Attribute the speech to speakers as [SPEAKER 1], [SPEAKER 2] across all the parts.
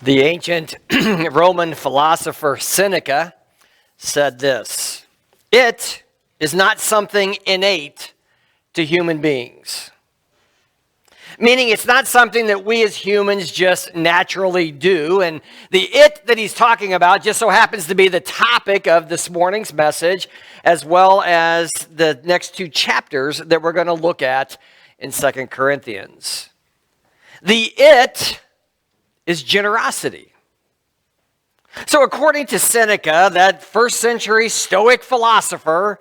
[SPEAKER 1] The ancient Roman philosopher Seneca said this: "It is not something innate to human beings." Meaning it's not something that we as humans just naturally do. And the it that he's talking about just so happens to be the topic of this morning's message, as well as the next two chapters that we're going to look at in 2 Corinthians. The it is generosity. So according to Seneca, that first century Stoic philosopher,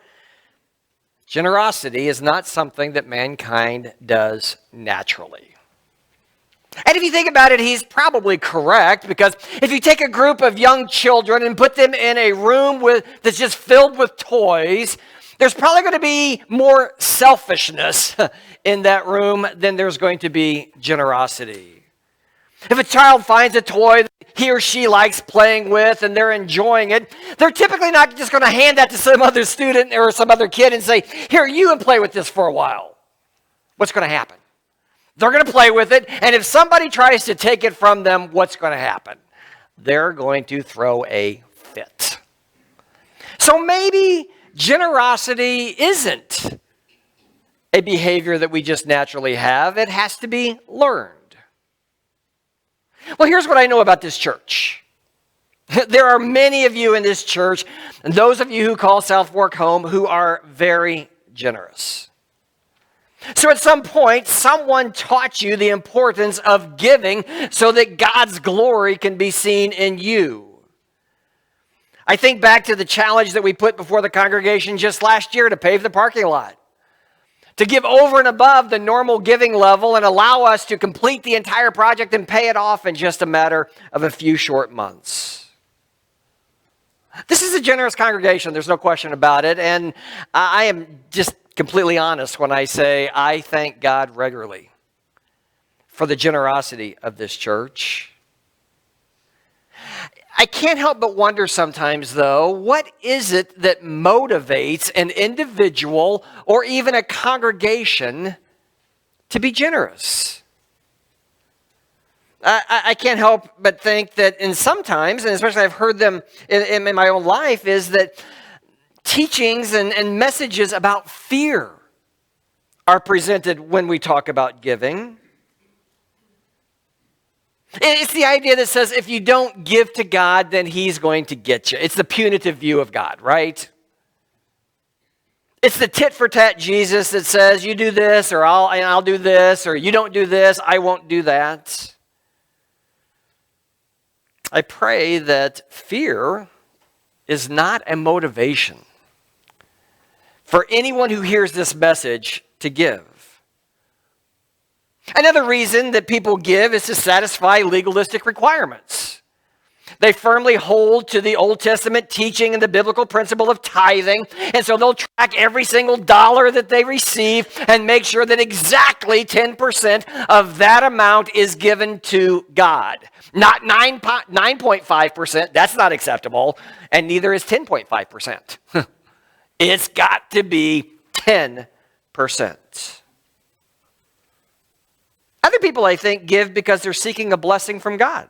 [SPEAKER 1] generosity is not something that mankind does naturally. And if you think about it, he's probably correct, because if you take a group of young children and put them in a room that's just filled with toys, there's probably going to be more selfishness in that room than there's going to be generosity. If a child finds a toy that he or she likes playing with and they're enjoying it, they're typically not just going to hand that to some other student or some other kid and say, "Here, you and play with this for a while." What's going to happen? They're going to play with it, and if somebody tries to take it from them, what's going to happen? They're going to throw a fit. So maybe generosity isn't a behavior that we just naturally have. It has to be learned. Well, here's what I know about this church. There are many of you in this church, and those of you who call South Fork home, who are very generous. So at some point, someone taught you the importance of giving so that God's glory can be seen in you. I think back to the challenge that we put before the congregation just last year to pave the parking lot, to give over and above the normal giving level and allow us to complete the entire project and pay it off in just a matter of a few short months. This is a generous congregation, there's no question about it, and I am just completely honest when I say I thank God regularly for the generosity of this church. I can't help but wonder sometimes, though, what is it that motivates an individual or even a congregation to be generous? I can't help but think that sometimes, and especially I've heard them in my own life, is that teachings and messages about fear are presented when we talk about giving. It's the idea that says if you don't give to God, then He's going to get you. It's the punitive view of God, right? It's the tit-for-tat Jesus that says you do this, or I'll do this, or you don't do this, I won't do that. I pray that fear is not a motivation for anyone who hears this message to give. Another reason that people give is to satisfy legalistic requirements. They firmly hold to the Old Testament teaching and the biblical principle of tithing, and so they'll track every single dollar that they receive and make sure that exactly 10% of that amount is given to God. Not 9.5%, that's not acceptable, and neither is 10.5%. It's got to be 10%. Other people, I think, give because they're seeking a blessing from God.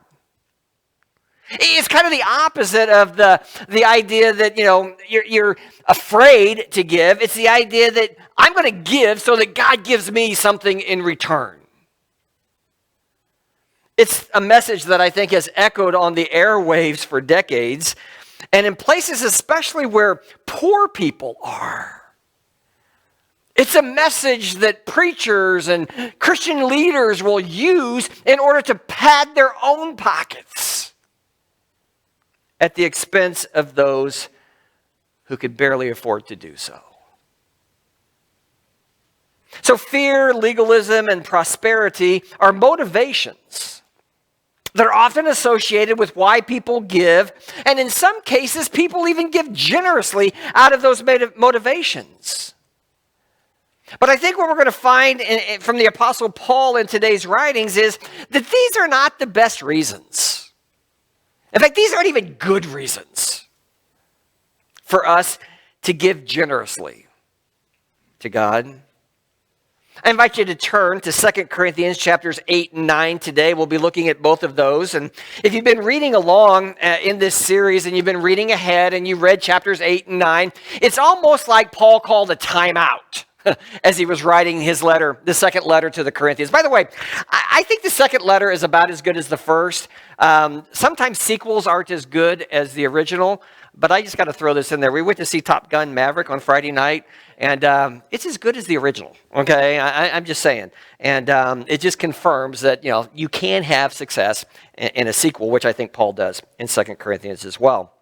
[SPEAKER 1] It's kind of the opposite of the idea that, you're afraid to give. It's the idea that I'm going to give so that God gives me something in return. It's a message that I think has echoed on the airwaves for decades, and in places especially where poor people are. It's a message that preachers and Christian leaders will use in order to pad their own pockets at the expense of those who could barely afford to do so. So fear, legalism, and prosperity are motivations that are often associated with why people give, and in some cases, people even give generously out of those motivations. But I think what we're going to find from the Apostle Paul in today's writings is that these are not the best reasons. In fact, these aren't even good reasons for us to give generously to God. I invite you to turn to 2 Corinthians chapters 8 and 9 today. We'll be looking at both of those. And if you've been reading along in this series and you've been reading ahead and you read chapters 8 and 9, it's almost like Paul called a timeout as he was writing his letter, the second letter to the Corinthians. By the way, I think the second letter is about as good as the first. Sometimes sequels aren't as good as the original, but I just got to throw this in there. We went to see Top Gun Maverick on Friday night, and it's as good as the original, okay? I'm just saying. And it just confirms that, you can have success in a sequel, which I think Paul does in 2 Corinthians as well.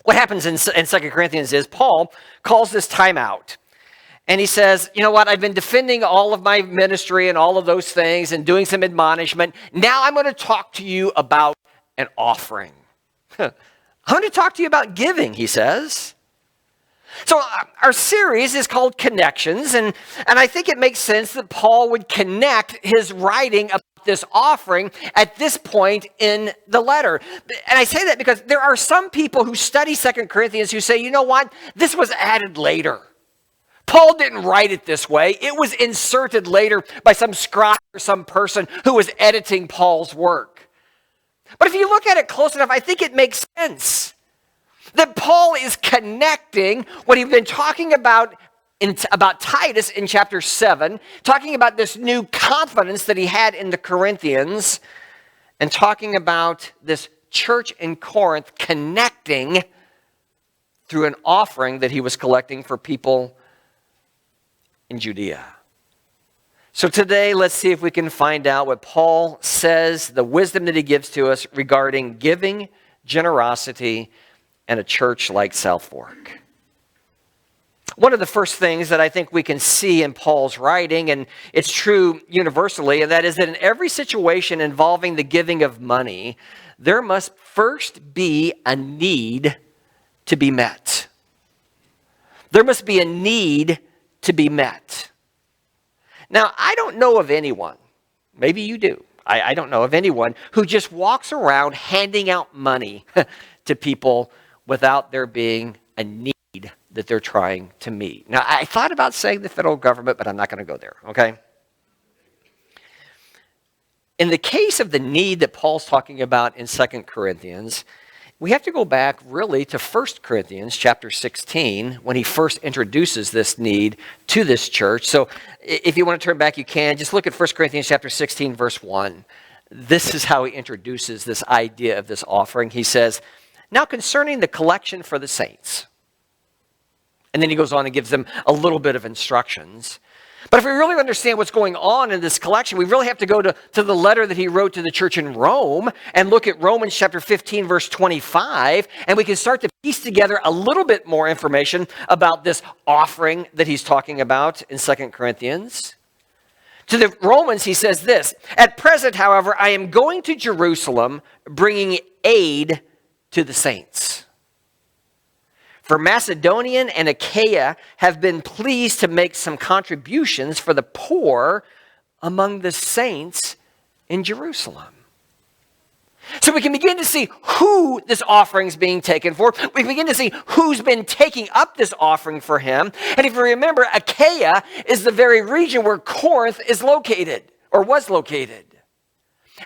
[SPEAKER 1] What happens in 2 Corinthians is Paul calls this timeout. And he says, you know what, I've been defending all of my ministry and all of those things and doing some admonishment. Now I'm going to talk to you about an offering. I'm going to talk to you about giving, he says. So our series is called Connections, and I think it makes sense that Paul would connect his writing about this offering at this point in the letter. And I say that because there are some people who study 2 Corinthians who say, you know what, this was added later. Paul didn't write it this way. It was inserted later by some scribe or some person who was editing Paul's work. But if you look at it close enough, I think it makes sense that Paul is connecting what he'd been talking about Titus in chapter 7, talking about this new confidence that he had in the Corinthians, and talking about this church in Corinth connecting through an offering that he was collecting for people in Judea. So today, let's see if we can find out what Paul says, the wisdom that he gives to us regarding giving, generosity, and a church like South Fork. One of the first things that I think we can see in Paul's writing, and it's true universally, and that is that in every situation involving the giving of money, there must first be a need to be met. There must be a need to be met. Now, I don't know of anyone, maybe you do, I don't know of anyone who just walks around handing out money to people without there being a need that they're trying to meet. Now, I thought about saying the federal government, but I'm not going to go there, okay? In the case of the need that Paul's talking about in 2 Corinthians, we have to go back really to 1 Corinthians chapter 16 when he first introduces this need to this church. So if you want to turn back, you can. Just look at 1 Corinthians chapter 16, verse 1. This is how he introduces this idea of this offering. He says, now concerning the collection for the saints. And then he goes on and gives them a little bit of instructions. But if we really understand what's going on in this collection, we really have to go to the letter that he wrote to the church in Rome and look at Romans chapter 15, verse 25, and we can start to piece together a little bit more information about this offering that he's talking about in 2 Corinthians. To the Romans, he says this, at present, however, I am going to Jerusalem, bringing aid to the saints. For Macedonia and Achaia have been pleased to make some contributions for the poor among the saints in Jerusalem. So we can begin to see who this offering is being taken for. We can begin to see who's been taking up this offering for him. And if you remember, Achaia is the very region where Corinth is located, or was located.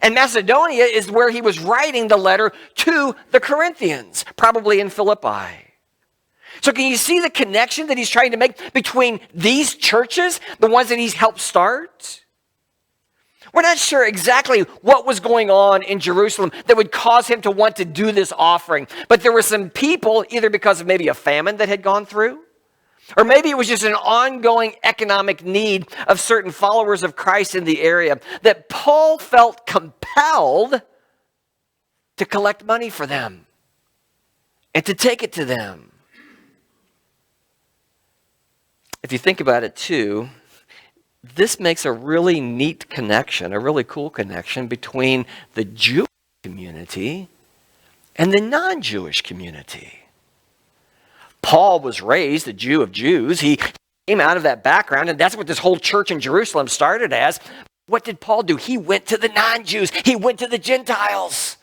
[SPEAKER 1] And Macedonia is where he was writing the letter to the Corinthians, probably in Philippi. So can you see the connection that he's trying to make between these churches, the ones that he's helped start? We're not sure exactly what was going on in Jerusalem that would cause him to want to do this offering. But there were some people, either because of maybe a famine that had gone through, or maybe it was just an ongoing economic need of certain followers of Christ in the area, that Paul felt compelled to collect money for them and to take it to them. If you think about it too, this makes a really neat connection, a really cool connection between the Jewish community and the non-Jewish community. Paul was raised a Jew of Jews. He came out of that background, and that's what this whole church in Jerusalem started as. What did Paul do? He went to the non-Jews. He went to the Gentiles.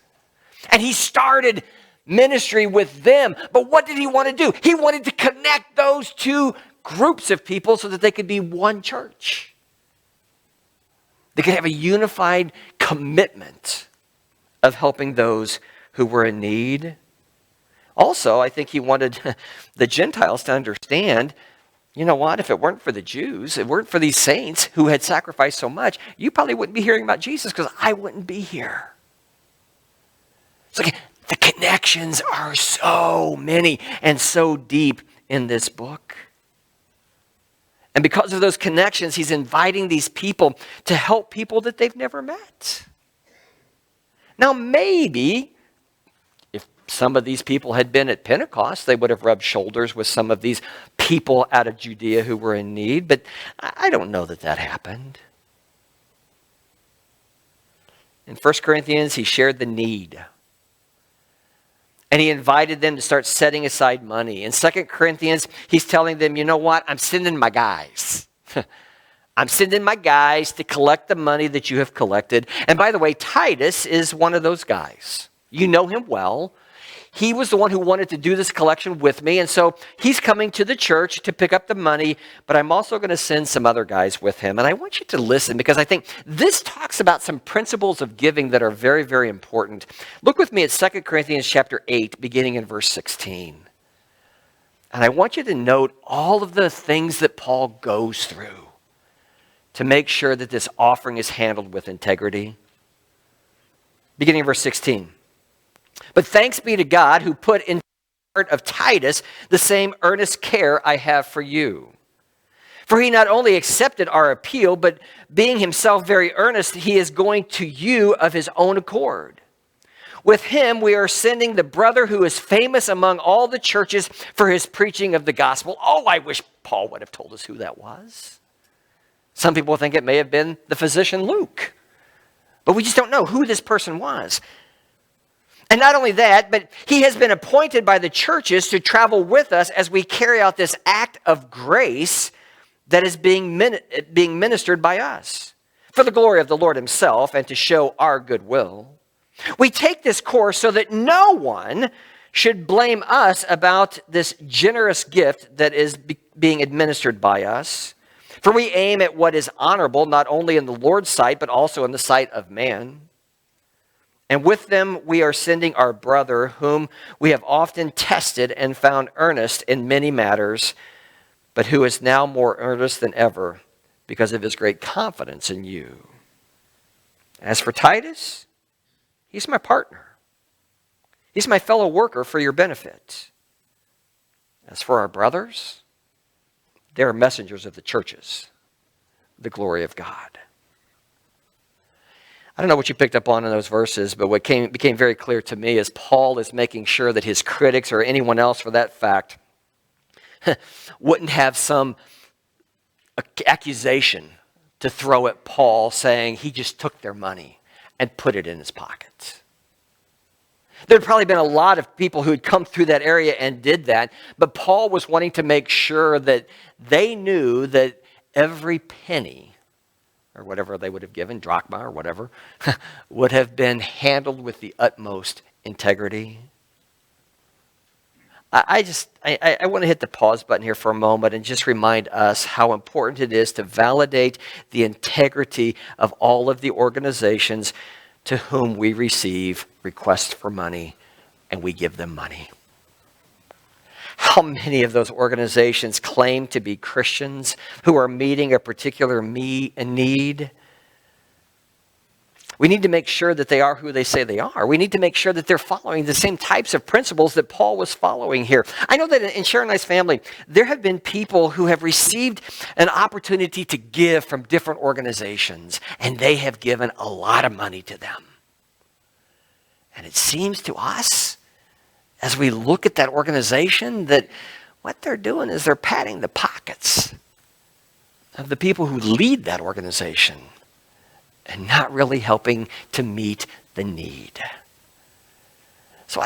[SPEAKER 1] And he started ministry with them. But what did he want to do? He wanted to connect those two groups of people so that they could be one church. They could have a unified commitment of helping those who were in need. Also, I think he wanted the Gentiles to understand, you know what, if it weren't for the Jews, if it weren't for these saints who had sacrificed so much, you probably wouldn't be hearing about Jesus because I wouldn't be here. It's like the connections are so many and so deep in this book. And because of those connections, he's inviting these people to help people that they've never met. Now, maybe if some of these people had been at Pentecost, they would have rubbed shoulders with some of these people out of Judea who were in need, but I don't know that that happened. In 1 Corinthians, he shared the need. And he invited them to start setting aside money. In 2 Corinthians, he's telling them, you know what? I'm sending my guys. I'm sending my guys to collect the money that you have collected. And by the way, Titus is one of those guys. You know him well. He was the one who wanted to do this collection with me. And so he's coming to the church to pick up the money. But I'm also going to send some other guys with him. And I want you to listen because I think this talks about some principles of giving that are very, very important. Look with me at 2 Corinthians chapter 8, beginning in verse 16. And I want you to note all of the things that Paul goes through to make sure that this offering is handled with integrity. Beginning of verse 16. But thanks be to God who put in the heart of Titus the same earnest care I have for you. For he not only accepted our appeal, but being himself very earnest, he is going to you of his own accord. With him we are sending the brother who is famous among all the churches for his preaching of the gospel. Oh, I wish Paul would have told us who that was. Some people think it may have been the physician Luke. But we just don't know who this person was. And not only that, but he has been appointed by the churches to travel with us as we carry out this act of grace that is being ministered by us for the glory of the Lord himself and to show our goodwill. We take this course so that no one should blame us about this generous gift that is being administered by us. For we aim at what is honorable, not only in the Lord's sight, but also in the sight of man. And with them we are sending our brother, whom we have often tested and found earnest in many matters, but who is now more earnest than ever because of his great confidence in you. As for Titus, he's my partner. He's my fellow worker for your benefit. As for our brothers, they are messengers of the churches, the glory of God. I don't know what you picked up on in those verses, but what became very clear to me is Paul is making sure that his critics, or anyone else for that fact, wouldn't have some accusation to throw at Paul saying he just took their money and put it in his pocket. There had probably been a lot of people who had come through that area and did that, but Paul was wanting to make sure that they knew that every penny, or whatever they would have given, drachma or whatever, would have been handled with the utmost integrity. I want to hit the pause button here for a moment and just remind us how important it is to validate the integrity of all of the organizations to whom we receive requests for money and we give them money. How many of those organizations claim to be Christians who are meeting a particular need? We need to make sure that they are who they say they are. We need to make sure that they're following the same types of principles that Paul was following here. I know that in Sharon and I's family, there have been people who have received an opportunity to give from different organizations, and they have given a lot of money to them. And it seems to us, as we look at that organization, that what they're doing is they're patting the pockets of the people who lead that organization and not really helping to meet the need. So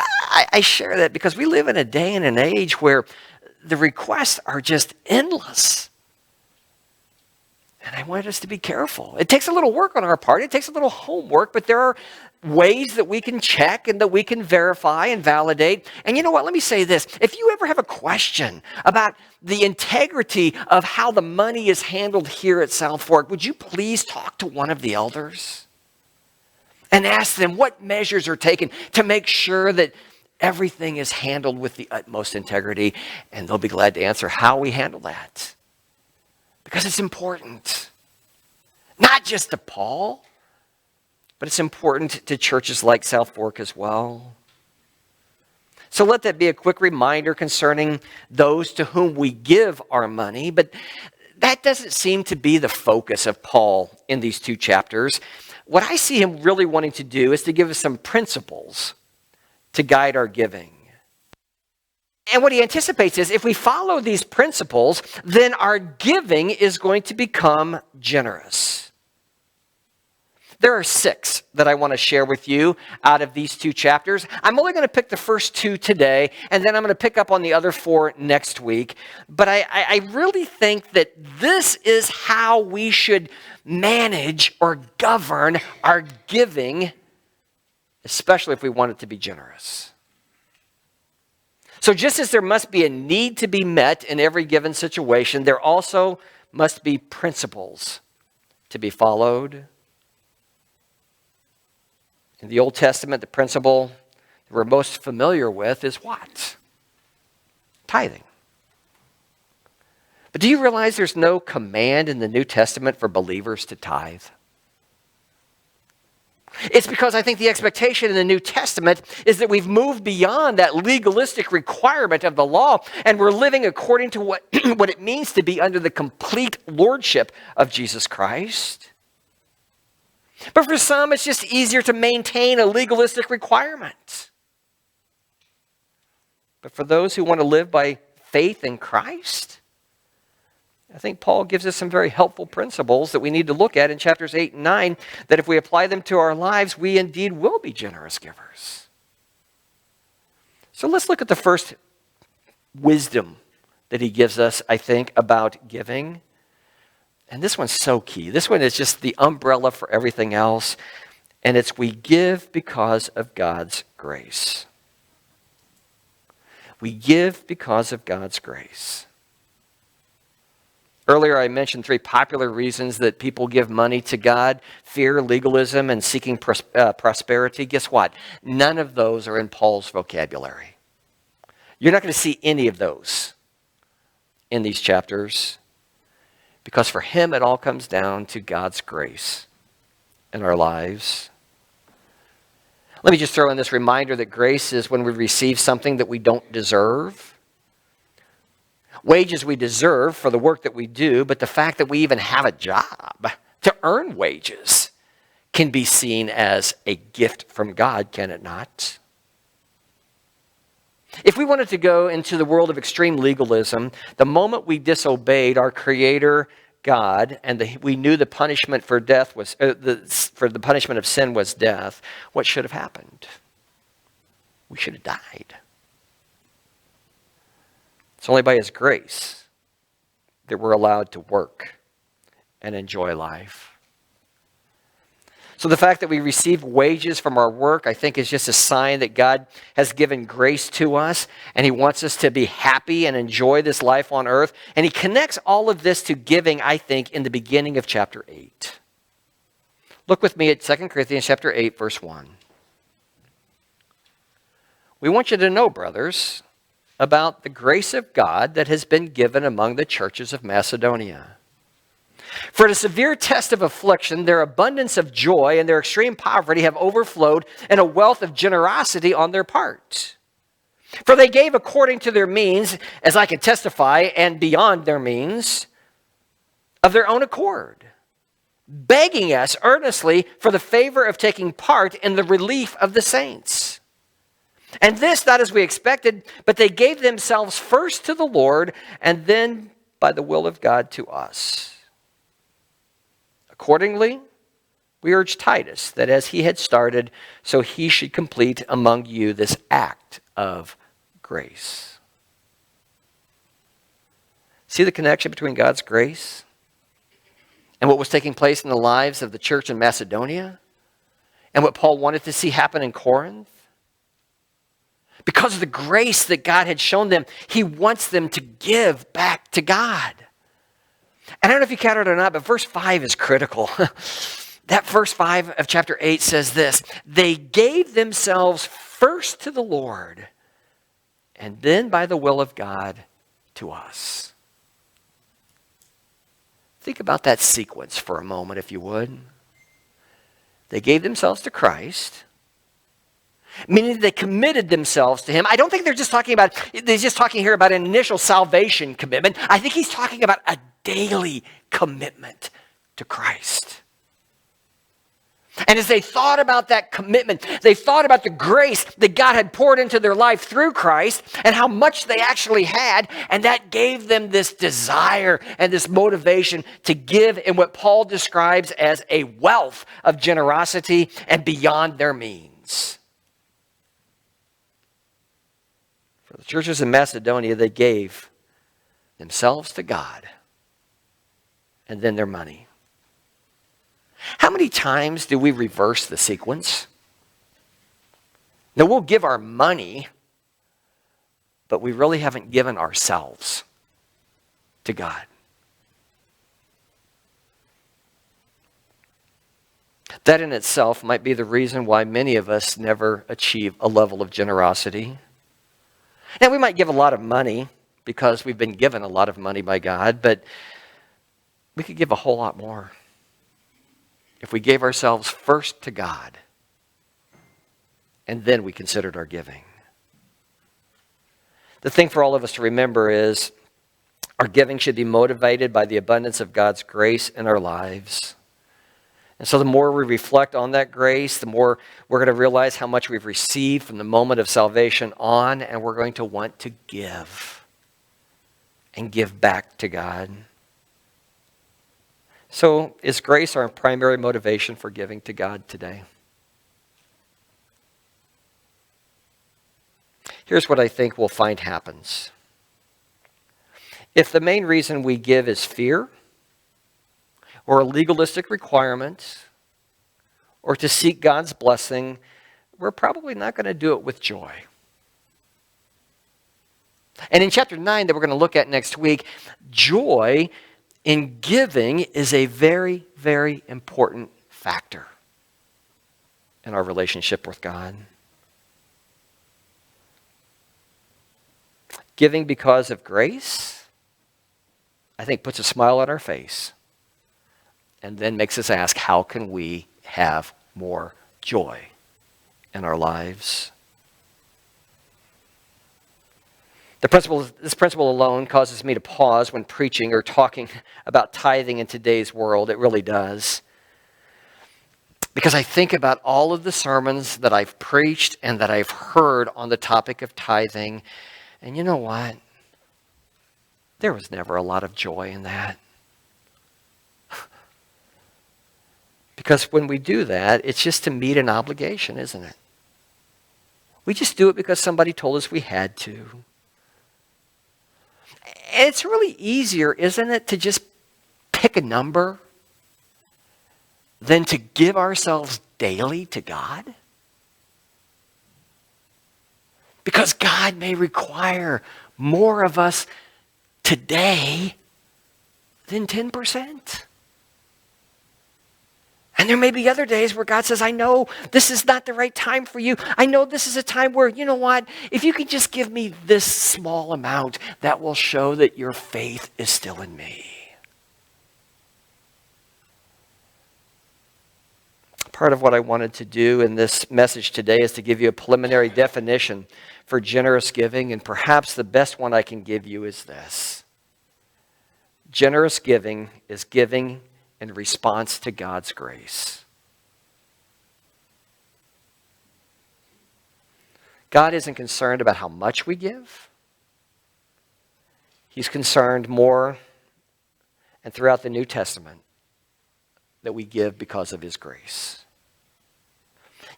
[SPEAKER 1] I share that because we live in a day and an age where the requests are just endless. And I want us to be careful. It takes a little work on our part. It takes a little homework, but there are ways that we can check and that we can verify and validate. And you know what? Let me say this. If you ever have a question about the integrity of how the money is handled here at South Fork, would you please talk to one of the elders and ask them what measures are taken to make sure that everything is handled with the utmost integrity, and they'll be glad to answer how we handle that. Because it's important, not just to Paul, but it's important to churches like South Fork as well. So let that be a quick reminder concerning those to whom we give our money. But that doesn't seem to be the focus of Paul in these two chapters. What I see him really wanting to do is to give us some principles to guide our giving. And what he anticipates is if we follow these principles, then our giving is going to become generous. There are 6 that I want to share with you out of these 2 chapters. I'm only going to pick the first 2 today, and then I'm going to pick up on the other 4 next week. But I really think that this is how we should manage or govern our giving, especially if we want it to be generous. So just as there must be a need to be met in every given situation, there also must be principles to be followed. In the Old Testament, the principle that we're most familiar with is what? Tithing. But do you realize there's no command in the New Testament for believers to tithe? It's because I think the expectation in the New Testament is that we've moved beyond that legalistic requirement of the law, and we're living according to what it means to be under the complete lordship of Jesus Christ. But for some, it's just easier to maintain a legalistic requirement. But for those who want to live by faith in Christ, I think Paul gives us some very helpful principles that we need to look at in chapters 8 and 9, that if we apply them to our lives, we indeed will be generous givers. So let's look at the first wisdom that he gives us, I think, about giving. And this one's so key. This one is just the umbrella for everything else. And it's we give because of God's grace. We give because of God's grace. Earlier, I mentioned 3 popular reasons that people give money to God: fear, legalism, and seeking prosperity. Guess what? None of those are in Paul's vocabulary. You're not going to see any of those in these chapters, because for him, it all comes down to God's grace in our lives. Let me just throw in this reminder that grace is when we receive something that we don't deserve. Wages we deserve for the work that we do, but the fact that we even have a job to earn wages can be seen as a gift from God, can it not? If we wanted to go into the world of extreme legalism, the moment we disobeyed our Creator God and we knew the punishment for death was for the punishment of sin was death, what should have happened? We should have died. It's only by His grace that we're allowed to work and enjoy life. So the fact that we receive wages from our work, I think, is just a sign that God has given grace to us, and He wants us to be happy and enjoy this life on earth. And He connects all of this to giving, I think, in the beginning of chapter 8. Look with me at 2 Corinthians chapter 8, verse 1. We want you to know, brothers, about the grace of God that has been given among the churches of Macedonia. For in a severe test of affliction, their abundance of joy and their extreme poverty have overflowed in a wealth of generosity on their part. For they gave according to their means, as I can testify, and beyond their means, of their own accord, begging us earnestly for the favor of taking part in the relief of the saints. And this not as we expected, but they gave themselves first to the Lord, and then by the will of God to us. Accordingly, we urge Titus that as he had started, so he should complete among you this act of grace. See the connection between God's grace and what was taking place in the lives of the church in Macedonia and what Paul wanted to see happen in Corinth? Because of the grace that God had shown them, he wants them to give back to God. And I don't know if you caught it or not, but verse 5 is critical. That verse 5 of chapter 8 says this: they gave themselves first to the Lord, and then by the will of God to us. Think about that sequence for a moment, if you would. They gave themselves to Christ, meaning they committed themselves to him. I don't think they're just talking here about an initial salvation commitment. I think he's talking about a daily commitment to Christ. And as they thought about that commitment, they thought about the grace that God had poured into their life through Christ and how much they actually had, and that gave them this desire and this motivation to give in what Paul describes as a wealth of generosity and beyond their means. For the churches in Macedonia, they gave themselves to God and then their money. How many times do we reverse the sequence? Now, we'll give our money, but we really haven't given ourselves to God. That in itself might be the reason why many of us never achieve a level of generosity. Now, we might give a lot of money because we've been given a lot of money by God, but we could give a whole lot more if we gave ourselves first to God and then we considered our giving. The thing for all of us to remember is our giving should be motivated by the abundance of God's grace in our lives. And so the more we reflect on that grace, the more we're going to realize how much we've received from the moment of salvation on, and we're going to want to give and give back to God. So is grace our primary motivation for giving to God today? Here's what I think we'll find happens. If the main reason we give is fear, or a legalistic requirement, or to seek God's blessing, we're probably not going to do it with joy. And in chapter 9 that we're going to look at next week, joy in giving is a very, very important factor in our relationship with God. Giving because of grace, I think, puts a smile on our face and then makes us ask, how can we have more joy in our lives? This principle alone causes me to pause when preaching or talking about tithing in today's world. It really does. Because I think about all of the sermons that I've preached and that I've heard on the topic of tithing. And you know what? There was never a lot of joy in that. Because when we do that, it's just to meet an obligation, isn't it? We just do it because somebody told us we had to. And it's really easier, isn't it, to just pick a number than to give ourselves daily to God? Because God may require more of us today than 10%. And there may be other days where God says, I know this is not the right time for you. I know this is a time where, you know what, if you could just give me this small amount, that will show that your faith is still in me. Part of what I wanted to do in this message today is to give you a preliminary definition for generous giving, and perhaps the best one I can give you is this. Generous giving is giving in response to God's grace. God isn't concerned about how much we give. He's concerned more, and throughout the New Testament, that we give because of His grace.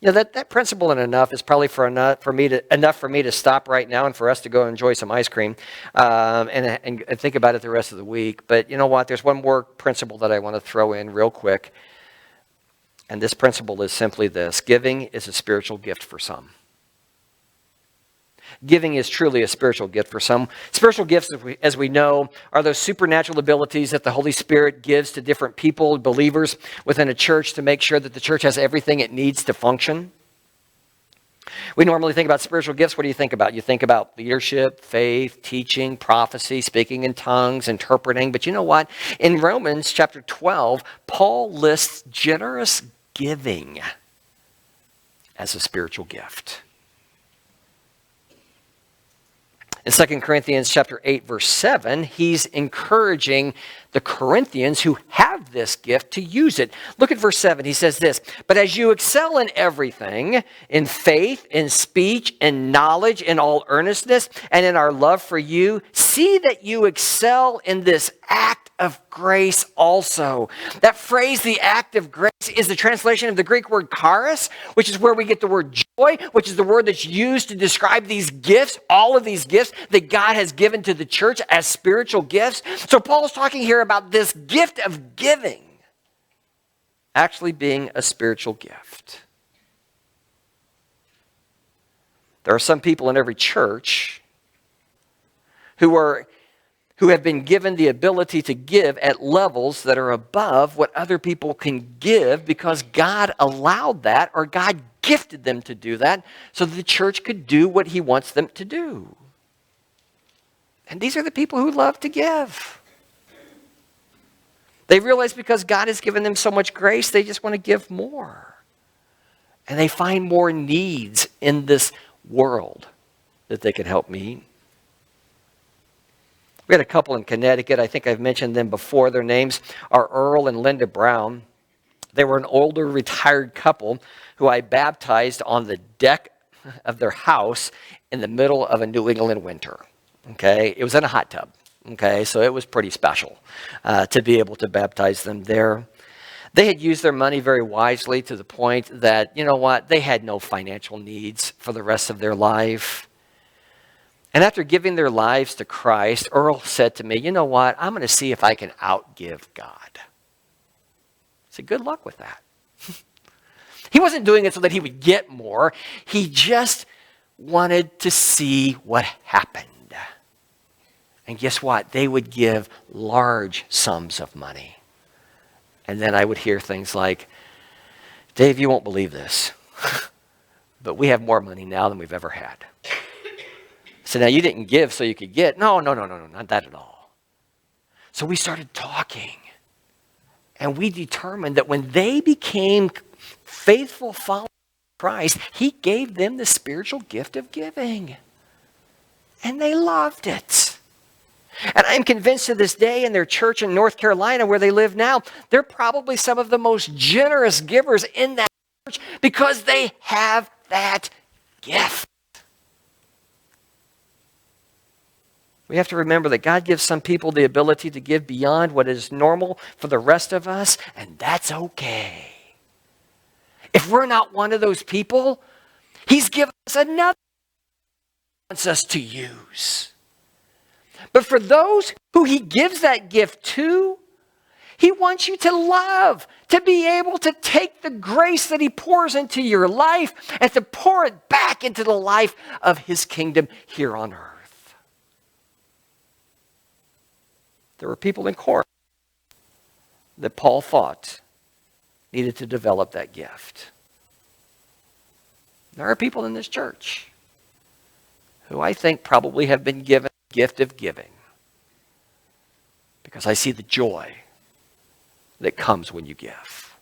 [SPEAKER 1] That principle in enough is probably enough for me to stop right now and for us to go enjoy some ice cream and think about it the rest of the week. But you know what? There's one more principle that I want to throw in real quick. And this principle is simply this: giving is a spiritual gift for some. Giving is truly a spiritual gift for some. Spiritual gifts, as we know, are those supernatural abilities that the Holy Spirit gives to different people, believers within a church, to make sure that the church has everything it needs to function. We normally think about spiritual gifts. What do you think about? You think about leadership, faith, teaching, prophecy, speaking in tongues, interpreting. But you know what? In Romans chapter 12, Paul lists generous giving as a spiritual gift. In 2 Corinthians chapter 8, verse 7, he's encouraging the Corinthians who have this gift to use it. Look at verse 7. He says this: "But as you excel in everything, in faith, in speech, in knowledge, in all earnestness, and in our love for you, see that you excel in this act of grace also." That phrase, the act of grace, is the translation of the Greek word charis, which is where we get the word joy, which is the word that's used to describe these gifts, all of these gifts that God has given to the church as spiritual gifts. So Paul is talking here about this gift of giving actually being a spiritual gift. There are some people in every church who have been given the ability to give at levels that are above what other people can give because God allowed that, or God gifted them to do that so that the church could do what he wants them to do. And these are the people who love to give. They realize because God has given them so much grace, they just want to give more. And they find more needs in this world that they can help meet. We had a couple in Connecticut. I think I've mentioned them before. Their names are Earl and Linda Brown. They were an older retired couple who I baptized on the deck of their house in the middle of a New England winter. Okay, it was in a hot tub. Okay, so it was pretty special to be able to baptize them there. They had used their money very wisely to the point that, you know what, they had no financial needs for the rest of their life. And after giving their lives to Christ, Earl said to me, "You know what, I'm going to see if I can outgive God." I said, "Good luck with that." He wasn't doing it so that he would get more. He just wanted to see what happened. And guess what? They would give large sums of money. And then I would hear things like, "Dave, you won't believe this, but we have more money now than we've ever had." So now you didn't give so you could get. No, not that at all. So we started talking. And we determined that when they became faithful followers of Christ, he gave them the spiritual gift of giving. And they loved it. And I'm convinced to this day in their church in North Carolina where they live now, they're probably some of the most generous givers in that church because they have that gift. We have to remember that God gives some people the ability to give beyond what is normal for the rest of us, and that's okay. If we're not one of those people, he's given us another he wants us to use. But for those who he gives that gift to, he wants you to love, to be able to take the grace that he pours into your life and to pour it back into the life of his kingdom here on earth. There were people in Corinth that Paul thought needed to develop that gift. There are people in this church who I think probably have been given the gift of giving because I see the joy that comes when you give.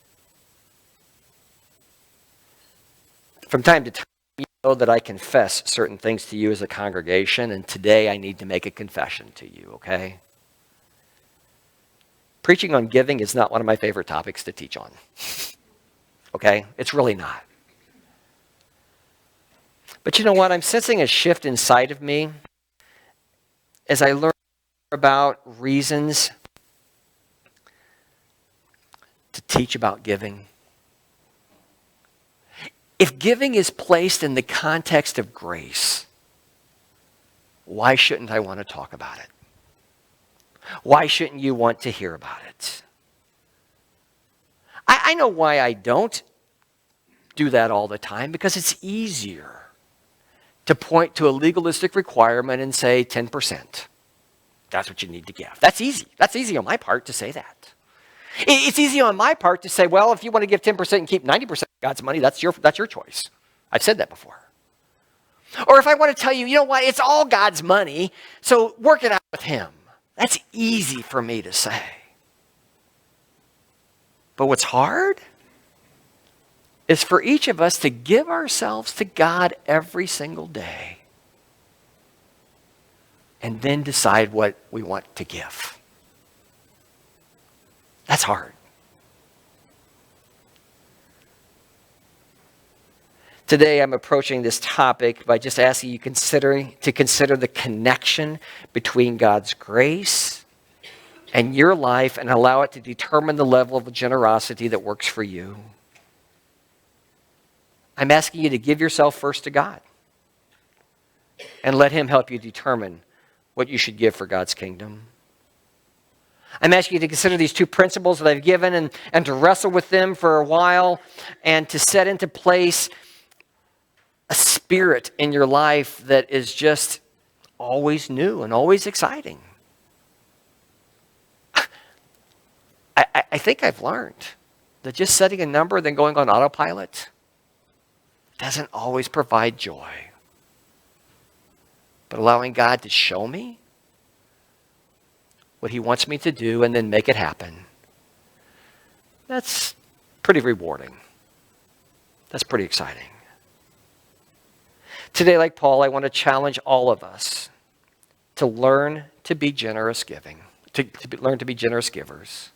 [SPEAKER 1] From time to time, you know that I confess certain things to you as a congregation, and today I need to make a confession to you, okay? Preaching on giving is not one of my favorite topics to teach on. Okay? It's really not. But you know what? I'm sensing a shift inside of me as I learn about reasons to teach about giving. If giving is placed in the context of grace, why shouldn't I want to talk about it? Why shouldn't you want to hear about it? I know why I don't do that all the time, because it's easier to point to a legalistic requirement and say 10%. That's what you need to give. That's easy. That's easy on my part to say that. It's easy on my part to say, well, if you want to give 10% and keep 90% of God's money, that's your choice. I've said that before. Or if I want to tell you, you know what, it's all God's money, so work it out with him. That's easy for me to say. But what's hard is for each of us to give ourselves to God every single day and then decide what we want to give. That's hard. Today I'm approaching this topic by just asking you to consider the connection between God's grace and your life and allow it to determine the level of generosity that works for you. I'm asking you to give yourself first to God and let him help you determine what you should give for God's kingdom. I'm asking you to consider these two principles that I've given and to wrestle with them for a while and to set into place a spirit in your life that is just always new and always exciting. I think I've learned that just setting a number and then going on autopilot doesn't always provide joy. But allowing God to show me what he wants me to do and then make it happen, that's pretty rewarding. That's pretty exciting. Today, like Paul, I want to challenge all of us to learn to be generous giving, learn to be generous givers.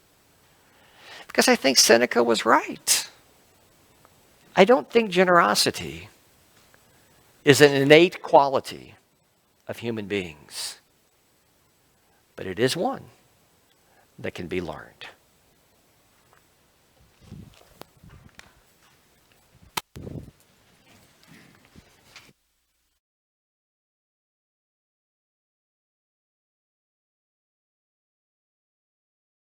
[SPEAKER 1] Because I think Seneca was right. I don't think generosity is an innate quality of human beings, but it is one that can be learned.